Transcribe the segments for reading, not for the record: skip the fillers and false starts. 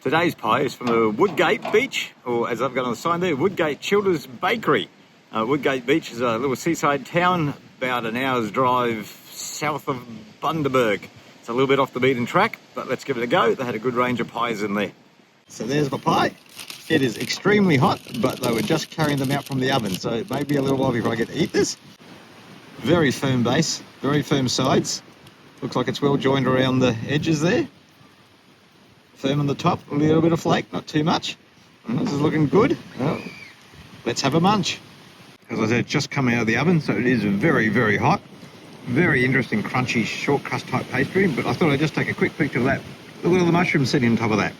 Today's pie is from the Woodgate Beach, or as I've got on the sign there, Woodgate Childers Bakery. Woodgate Beach is a little seaside town about an hour's drive south of Bundaberg. It's a little bit off the beaten track, but let's give it a go. They had a good range of pies in there. So there's my pie. It is extremely hot, but they were just carrying them out from the oven, so it may be a little while before I get to eat this. Very firm base, very firm sides. Looks like it's well joined around the edges there. Firm on the top, a little bit of flake, not too much. This is looking good. Well, let's have a munch. As I said, just come out of the oven, so it is very, very hot. Very interesting, crunchy, short crust type pastry, but I thought I'd just take a quick picture of that. Look at all the mushrooms sitting on top of that.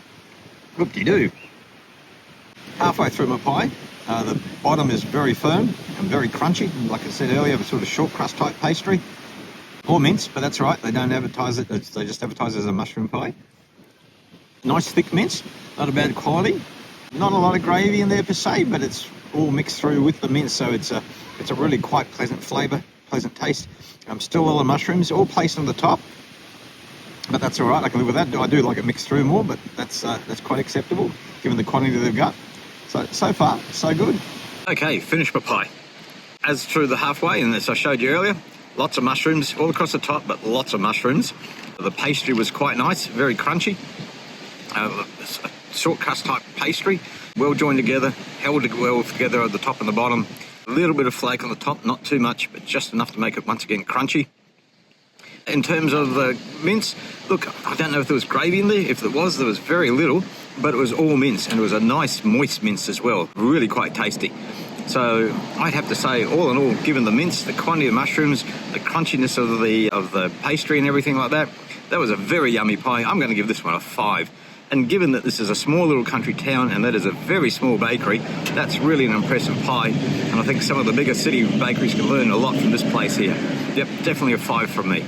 Whoop-de-doo. Halfway through my pie, the bottom is very firm and very crunchy. Like I said earlier, a sort of short crust type pastry. Or mince, but that's right, they don't advertise it, they just advertise it as a mushroom pie. Nice thick mince, not a bad quality. Not a lot of gravy in there per se, but it's all mixed through with the mince, so it's a really quite pleasant flavour, pleasant taste. Still all the mushrooms, all placed on the top, but that's all right. I can live with that. I do like it mixed through more, but that's quite acceptable given the quantity they've got. So far, so good. Okay, finished my pie. As through the halfway, and as I showed you earlier, lots of mushrooms all across the top, but lots of mushrooms. The pastry was quite nice, very crunchy. Short crust type pastry, well joined together, held well together at the top and the bottom. A little bit of flake on the top, not too much, but just enough to make it once again crunchy. In terms of the mince, look, I don't know if there was gravy in there. If there was very little, but it was all mince, and it was a nice moist mince as well, really quite tasty. So I'd have to say, all in all, given the mince, the quantity of mushrooms, the crunchiness of the pastry and everything like that, that was a very yummy pie. I'm going to give this one a 5. And given that this is a small little country town and that is a very small bakery, that's really an impressive pie. And I think some of the bigger city bakeries can learn a lot from this place here. Yep, definitely a 5 from me.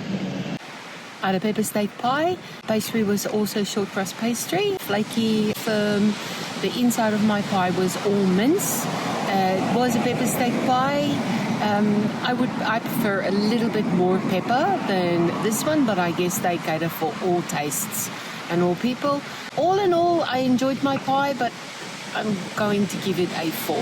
I had a pepper steak pie. Pastry was also short crust pastry, flaky, firm. The inside of my pie was all mince. It was a pepper steak pie. I prefer a little bit more pepper than this one, but I guess they cater for all tastes and all people. All in all, I enjoyed my pie, but I'm going to give it a 4.